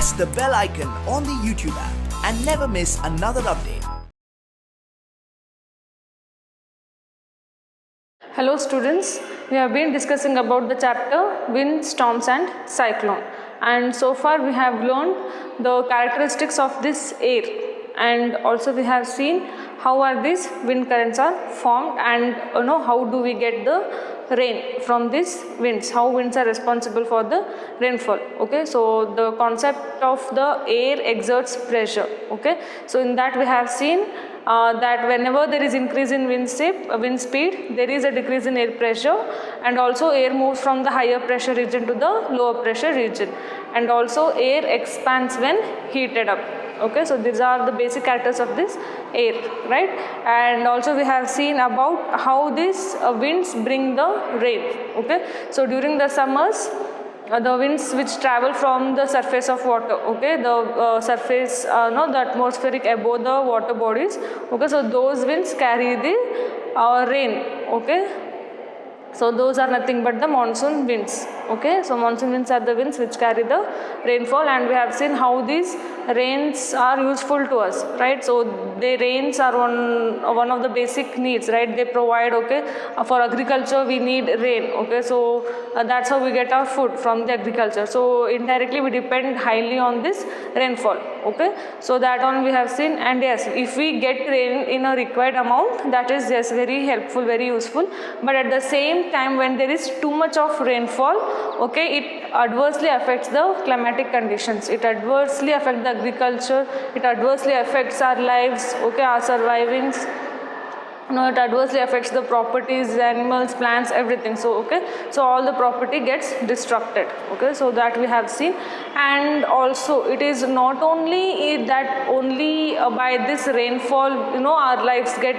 press the bell icon on the YouTube app and never miss another update. Hello students, we have been discussing about the chapter wind, storms and cyclone, and so far we have learned the characteristics of this air, and also we have seen how are these wind currents are formed, and how do we get the rain from these winds, how winds are responsible for the rainfall. Okay, so the concept of the air exerts pressure. Okay, so in that we have seen that whenever there is increase in wind speed, there is a decrease in air pressure, and also air moves from the higher pressure region to the lower pressure region, and also air expands when heated up. Okay, so these are the basic characters of this air, right? And also we have seen about how these winds bring the rain. Okay, so during the summers, the winds which travel from the surface of water, okay, the surface, the atmospheric above the water bodies, okay, so those winds carry the rain. Okay, so those are nothing but the monsoon winds. Okay, so monsoon winds are the winds which carry the rainfall, and we have seen how these rains are useful to us, right? So the rains are one of the basic needs, right? They provide, okay, for agriculture we need rain. Okay, so that's how we get our food from the agriculture. So indirectly we depend highly on this rainfall. Okay, so that one we have seen, and yes, if we get rain in a required amount, that is yes very helpful, very useful. But at the same time, when there is too much of rainfall, okay, it adversely affects the climatic conditions, it adversely affects the agriculture, it adversely affects our lives, okay, our survivings. It adversely affects the properties, animals, plants, everything. So okay, so all the property gets destructed. Okay, so that we have seen. And also it is not only that only by this rainfall our lives get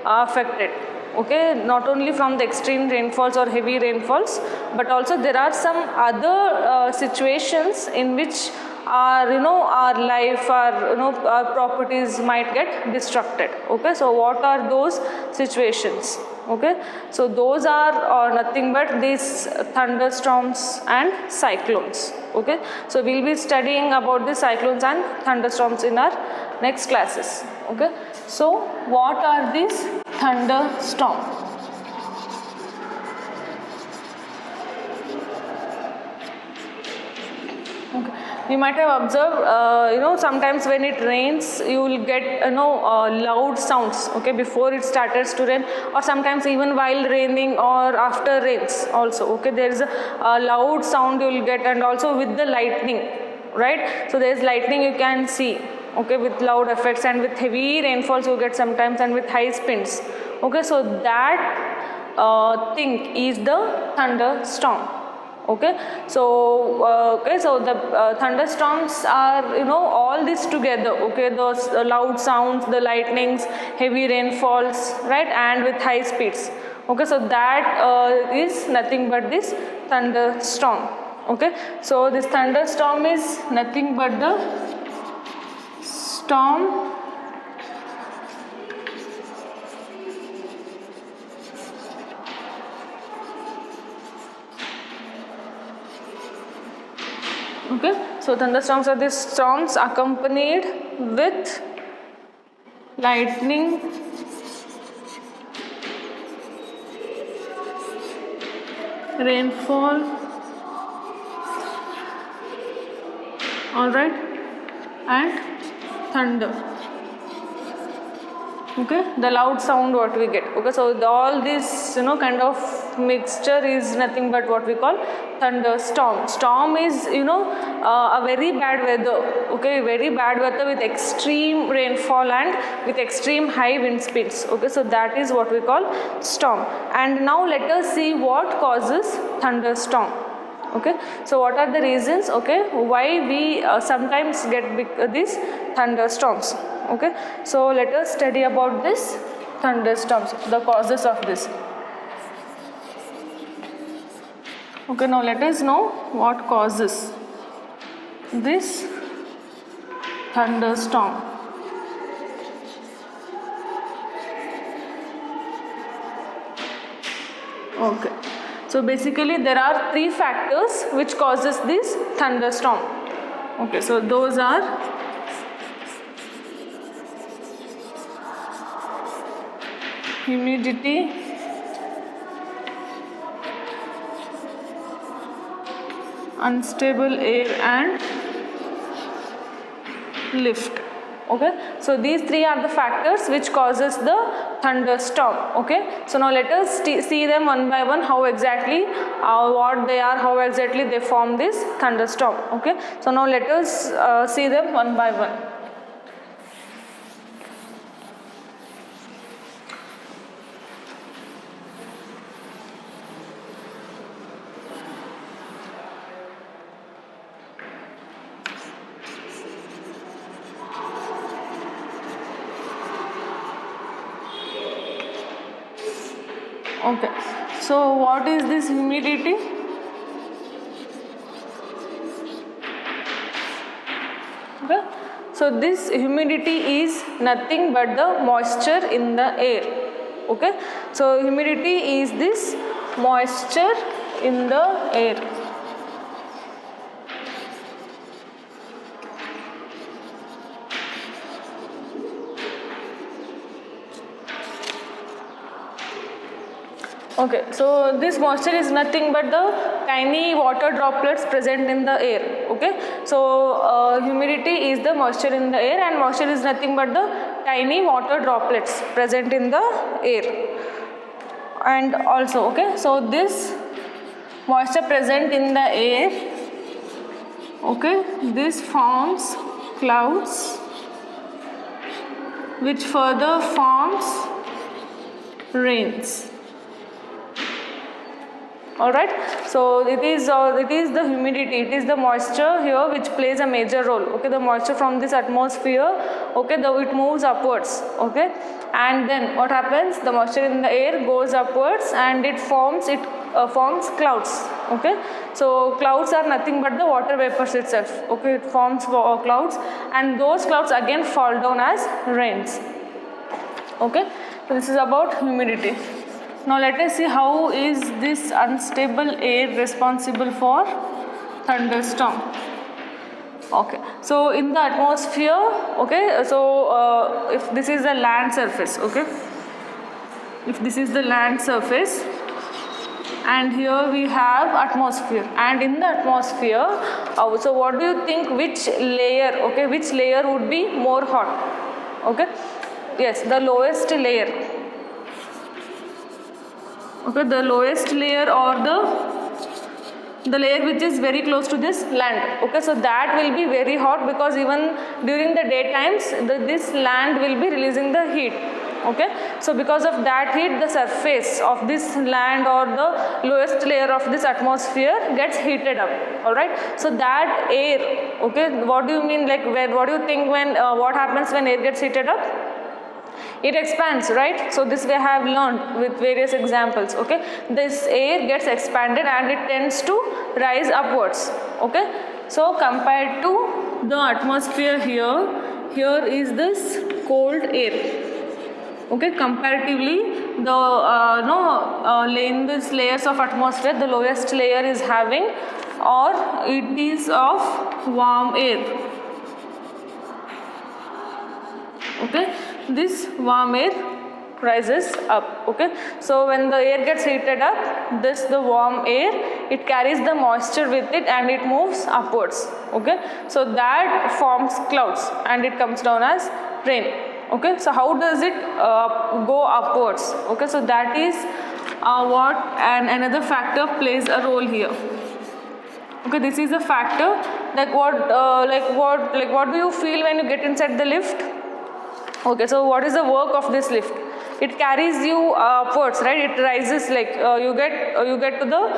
affected. Okay, not only from the extreme rainfalls or heavy rainfalls, but also there are some other situations in which our life, our properties might get destructed. Okay, so what are those situations? Okay, so those are nothing but these thunderstorms and cyclones. Okay, so we'll be studying about the cyclones and thunderstorms in our next classes. Okay, so what are these thunderstorms? Okay. You might have observed, sometimes when it rains, you will get, loud sounds, okay, before it starts to rain, or sometimes even while raining or after rains also, okay, there is a loud sound you will get, and also with the lightning, right? So there is lightning you can see, okay, with loud effects, and with heavy rainfalls you get sometimes, and with high spins. Okay, so that thing is the thunderstorm. Okay, so the thunderstorms are all this together. Okay, those loud sounds, the lightnings, heavy rainfalls, right, and with high speeds. Okay, so that is nothing but this thunderstorm. Okay, so this thunderstorm is nothing but the storm Okay, so thunderstorms are these storms accompanied with lightning, rainfall, alright, and thunder. Okay, the loud sound what we get. Okay, so all this kind of mixture is nothing but what we call thunderstorm. Storm is a very bad weather. Okay, very bad weather with extreme rainfall and with extreme high wind speeds. Okay, so that is what we call storm. And now let us see what causes thunderstorm. Okay, so what are the reasons, okay, why we sometimes get these thunderstorms. Okay, so let us study about this thunderstorms, the causes of this. Okay, now let us know what causes this thunderstorm. Okay, so basically there are three factors which causes this thunderstorm. Okay, so those are humidity, unstable air and lift. Okay, so these three are the factors which causes the thunderstorm. Okay, so now let us see them one by one, how exactly what they are, how exactly they form this thunderstorm. Okay, so now let us see them one by one. Okay, so what is this humidity? Okay, so this humidity is nothing but the moisture in the air. Okay, so humidity is this moisture in the air. Okay, so this moisture is nothing but the tiny water droplets present in the air. Okay, so humidity is the moisture in the air, and moisture is nothing but the tiny water droplets present in the air. And also, okay, so this moisture present in the air, okay, this forms clouds which further forms rains. Alright, so it is the humidity, it is the moisture here which plays a major role. Okay, the moisture from this atmosphere, okay, it moves upwards. Okay, and then what happens? The moisture in the air goes upwards and it forms clouds. Okay, so clouds are nothing but the water vapors itself. Okay, it forms clouds, and those clouds again fall down as rains. Okay, so this is about humidity. Now let us see how is this unstable air responsible for thunderstorm. Okay, so in the atmosphere, okay, so if this is the land surface, okay, if this is the land surface, and here we have atmosphere, and in the atmosphere, so what do you think, which layer, okay, which layer would be more hot? Okay, yes, the lowest layer. Okay, the lowest layer, or the layer which is very close to this land. Okay, so that will be very hot, because even during the day times this land will be releasing the heat. Okay, so because of that heat, the surface of this land or the lowest layer of this atmosphere gets heated up. All right, so that air, okay, what do you mean, like what do you think when what happens when air gets heated up? It expands, right? So this we have learned with various examples. Okay, this air gets expanded and it tends to rise upwards. Okay, so compared to the atmosphere here is this cold air. Okay, comparatively in these layers of atmosphere, the lowest layer is having, or it is of warm air. Okay, this warm air rises up. Okay, so when the air gets heated up, the warm air, it carries the moisture with it and it moves upwards. Okay, so that forms clouds and it comes down as rain. Okay, so how does it go upwards? Okay, so that is what another factor plays a role here. Okay, this is a factor. Like what do you feel when you get inside the lift? Okay, so what is the work of this lift? It carries you upwards, right? It rises, like you get to the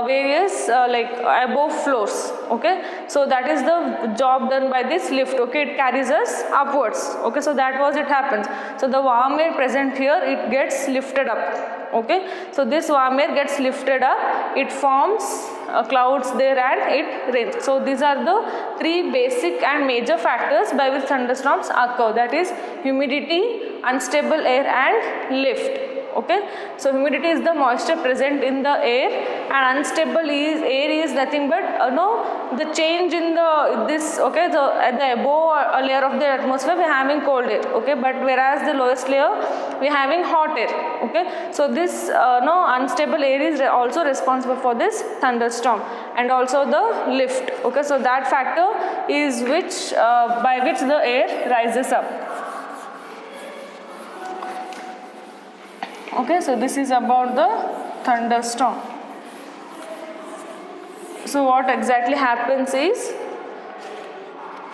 various above floors. Okay, so that is the job done by this lift. Okay, it carries us upwards. Okay, so that was it happens. So the warm air present here, it gets lifted up. Okay, so this warm air gets lifted up, it forms clouds there and it rains. So these are the three basic and major factors by which thunderstorms occur, that is humidity, unstable air and lift. Okay, so humidity is the moisture present in the air and unstable air is nothing but the change in this, okay, at the above layer of the atmosphere we are having cold air, okay, but whereas the lowest layer we are having hot air, okay. So this unstable air is also responsible for this thunderstorm, and also the lift, okay. So that factor is by which the air rises up. Okay, so this is about the thunderstorm. So what exactly happens is,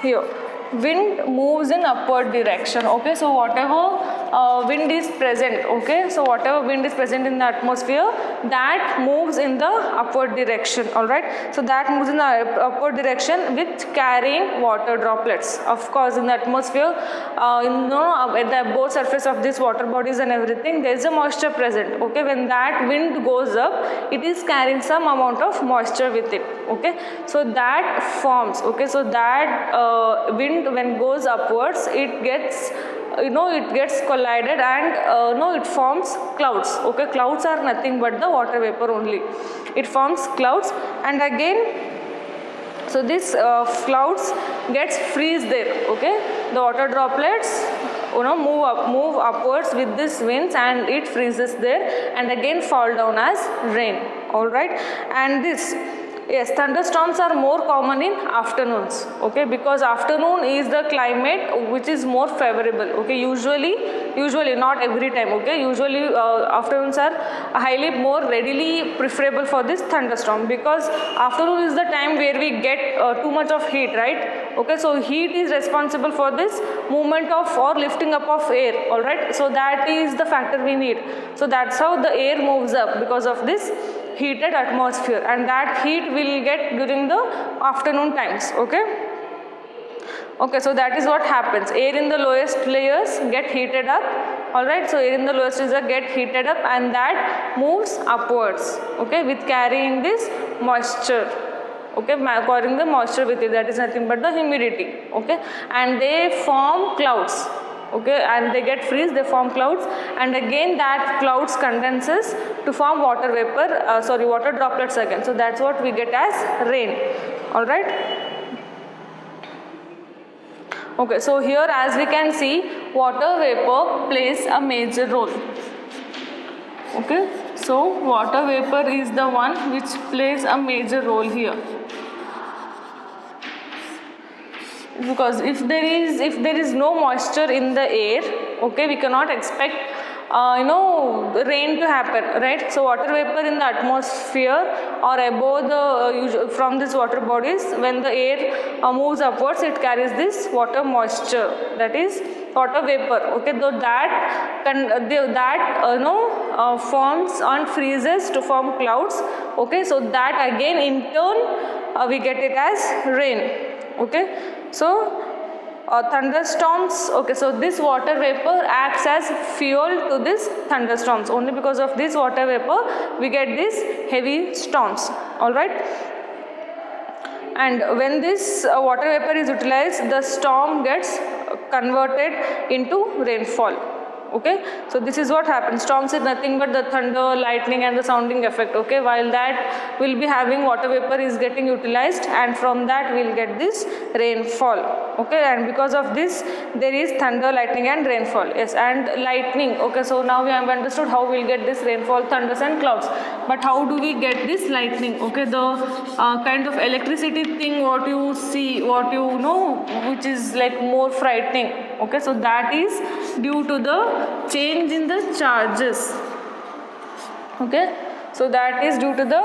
here wind moves in upward direction, okay. So whatever wind is present, okay, so whatever wind is present in the atmosphere, that moves in the upward direction, all right. So that moves in the upward direction with carrying water droplets. Of course, in the atmosphere, at the above surface of these water bodies and everything, there is a moisture present, okay. When that wind goes up, it is carrying some amount of moisture with it, okay. So that forms, okay, so that wind when goes upwards, it gets collided and it forms clouds, okay. Clouds are nothing but the water vapor only. It forms clouds, and again, so this clouds gets freeze there, okay. The water droplets move upwards with this winds, and it freezes there and again fall down as rain, all right. And this, yes, thunderstorms are more common in afternoons, okay, because afternoon is the climate which is more favorable, okay. Usually not every time, okay. Usually afternoons are highly more readily preferable for this thunderstorm, because afternoon is the time where we get too much of heat, right, okay. So heat is responsible for this movement of or lifting up of air, all right. So that is the factor we need. So that's how the air moves up, because of this heated atmosphere, and that heat will get during the afternoon times, okay. Okay, so that is what happens. Air in the lowest layers get heated up, all right. So air in the lowest layers get heated up, and that moves upwards, okay, with carrying this moisture, okay, carrying the moisture with it. That is nothing but the humidity, okay, and they form clouds, okay, and they get freeze, they form clouds, and again that clouds condenses to form water vapor, water droplets again. So that's what we get as rain, all right. Okay, so here as we can see, water vapor plays a major role, okay. So water vapor is the one which plays a major role here, because if there is no moisture in the air, okay, we cannot expect rain to happen, right. So water vapor in the atmosphere or above the from these water bodies, when the air moves upwards, it carries this water moisture, that is water vapor, okay. Though that forms and freezes to form clouds, okay. So that again in turn we get it as rain, okay. So thunderstorms, okay, so this water vapor acts as fuel to this thunderstorms. Only because of this water vapor we get these heavy storms, all right. And when this water vapor is utilized, the storm gets converted into rainfall, okay. So this is what happens. Storms is nothing but the thunder, lightning and the sounding effect, okay. While that will be having water vapor is getting utilized, and from that we will get this rainfall, okay. And because of this there is thunder, lightning and rainfall, yes. And lightning, okay, so now we have understood how we will get this rainfall, thunders and clouds. But how do we get this lightning, okay, the kind of electricity thing what you see, what you know, which is like more frightening, okay. So that is due to the change in the charges, okay. So that is due to the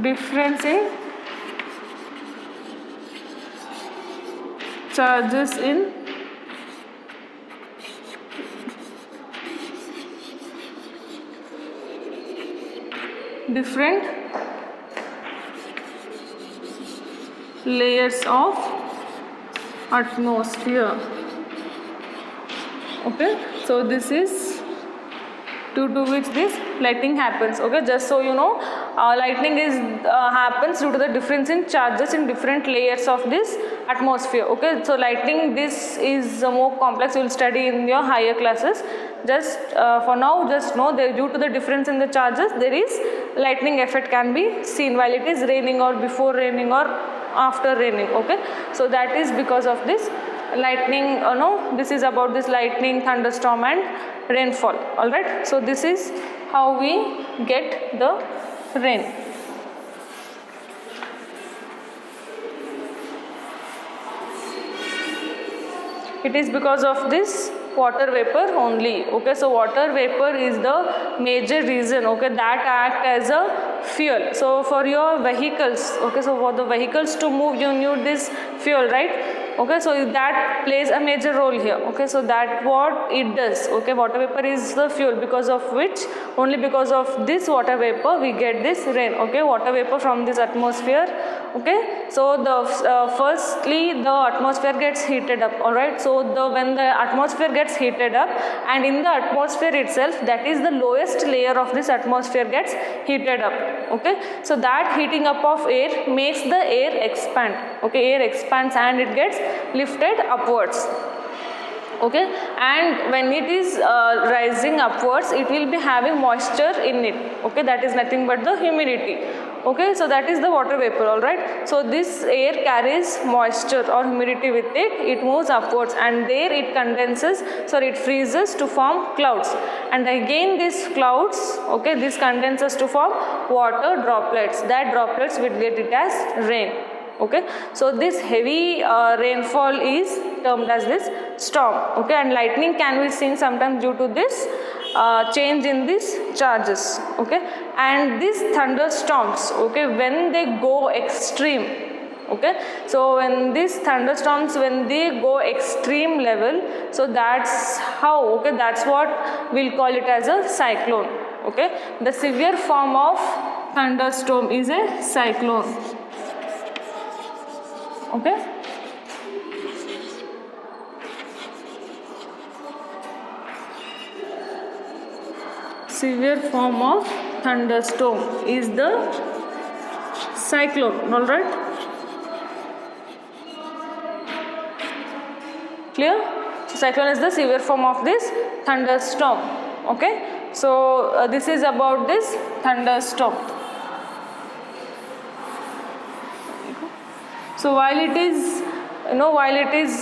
difference in charges in different layers of atmosphere, okay. So this is due to which this lightning happens, okay. Just so you know, lightning is happens due to the difference in charges in different layers of this atmosphere. Okay, so lightning, this is more complex, you will study in your higher classes. Just for now, just know that due to the difference in the charges, there is lightning effect can be seen while it is raining or before raining or after raining. Okay, so that is because of this lightning. No, this is about this lightning, thunderstorm and rainfall. All right, so this is how we get the rain. It is because of this water vapor only. Okay, so water vapor is the major reason, okay, that act as a fuel. So for your vehicles, okay, so for the vehicles to move, you need this fuel, right? Okay, so that plays a major role here. Okay, so that what it does. Okay, water vapor is the fuel, because of which, only because of this water vapor we get this rain. Okay, water vapor from this atmosphere. Okay, so the firstly the atmosphere gets heated up. All right, so when the atmosphere gets heated up, and in the atmosphere itself, that is the lowest layer of this atmosphere gets heated up. Okay, so that heating up of air makes the air expand. Okay, air expands and it gets lifted upwards. Okay, and when it is rising upwards, it will be having moisture in it. Okay, that is nothing but the humidity. Okay, so that is the water vapor. All right, so this air carries moisture or humidity with it. It moves upwards, and there it condenses, it freezes to form clouds, and again these clouds, okay, this condenses to form water droplets. That droplets will get it as rain. Okay, so this heavy rainfall is termed as this storm. Okay, and lightning can be seen sometimes due to this change in these charges. Okay, and these thunderstorms, okay, when they go extreme, okay, so when these thunderstorms, when they go extreme level, so that's how, okay, that's what we'll call it as a cyclone. Okay, the severe form of thunderstorm is a cyclone. Okay, severe form of thunderstorm is the cyclone. All right, clear? So cyclone is the severe form of this thunderstorm. Okay, so this is about this thunderstorm. So while it is,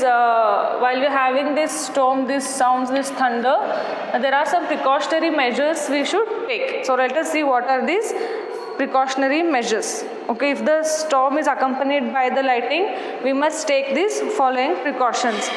while you're having this storm, this sounds, this thunder, there are some precautionary measures we should take. So let us see what are these precautionary measures. Okay, if the storm is accompanied by the lightning, we must take these following precautions.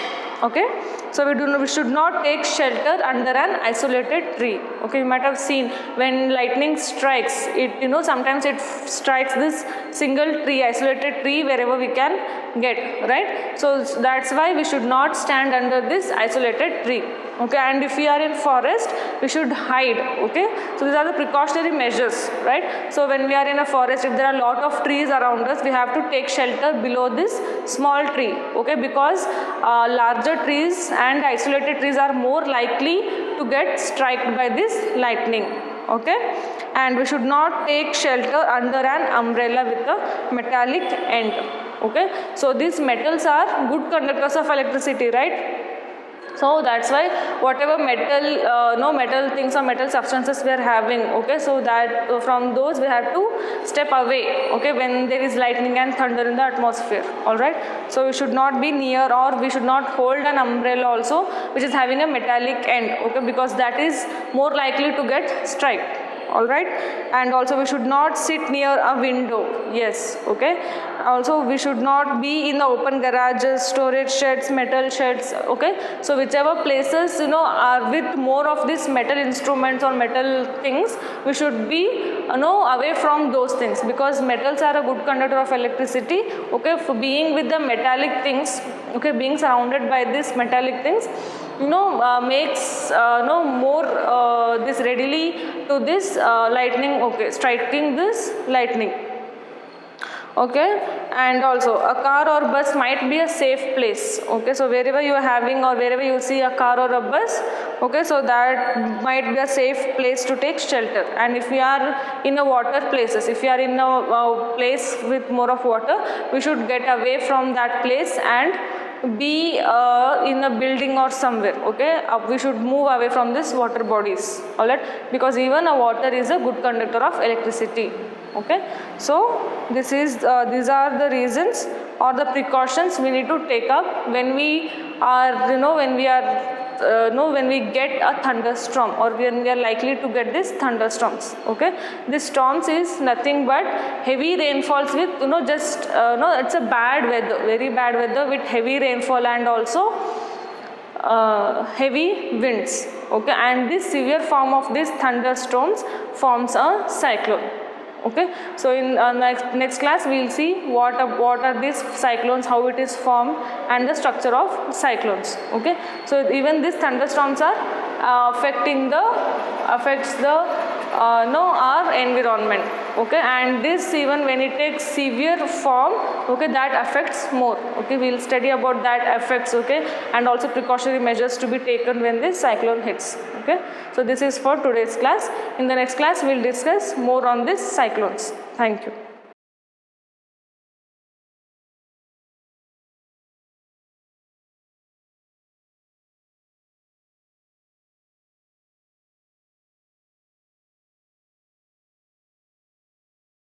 Okay, so we should not take shelter under an isolated tree. Okay, you might have seen when lightning strikes, it sometimes it strikes this single tree, isolated tree, wherever we can get, right? So that's why we should not stand under this isolated tree. Okay, and if we are in forest, we should hide. Okay, so these are the precautionary measures, right? So when we are in a forest, if there are a lot of trees around us, we have to take shelter below this small tree. Okay, because larger trees and isolated trees are more likely to get struck by this lightning. Okay, and we should not take shelter under an umbrella with a metallic end. Okay, so these metals are good conductors of electricity, right? So that's why whatever metal things or metal substances we are having, okay, so that from those we have to step away, okay, when there is lightning and thunder in the atmosphere. All right, so we should not be near, or we should not hold an umbrella also which is having a metallic end, okay, because that is more likely to get struck. All right, and also we should not sit near a window. Yes, okay, also we should not be in the open garages, storage sheds, metal sheds. Okay, so whichever places are with more of these metal instruments or metal things, we should be away from those things, because metals are a good conductor of electricity. Okay, for being with the metallic things, okay, being surrounded by these metallic things, makes more this readily to this lightning, okay, striking this lightning. Okay, and also a car or bus might be a safe place. Okay, so wherever you are having or wherever you see a car or a bus, okay, so that might be a safe place to take shelter. And if we are in a water places, if we are in a place with more of water, we should get away from that place and be in a building or somewhere. Okay, we should move away from this water bodies, all right, because even a water is a good conductor of electricity. Okay, so these are the reasons or the precautions we need to take up when we are when we get a thunderstorm or when we are likely to get these thunderstorms. Okay, this storms is nothing but heavy rainfalls with just it's a bad weather, very bad weather with heavy rainfall and also heavy winds. Okay, and this severe form of these thunderstorms forms a cyclone. Okay, so in next class we will see what are these cyclones, how it is formed, and the structure of cyclones. Okay, so even these thunderstorms are affects our environment. Okay, and this even when it takes severe form, okay, that affects more. Okay, we will study about that effects. Okay, and also precautionary measures to be taken when this cyclone hits. Okay, so this is for today's class. In the next class we will discuss more on this cyclones. Thank you.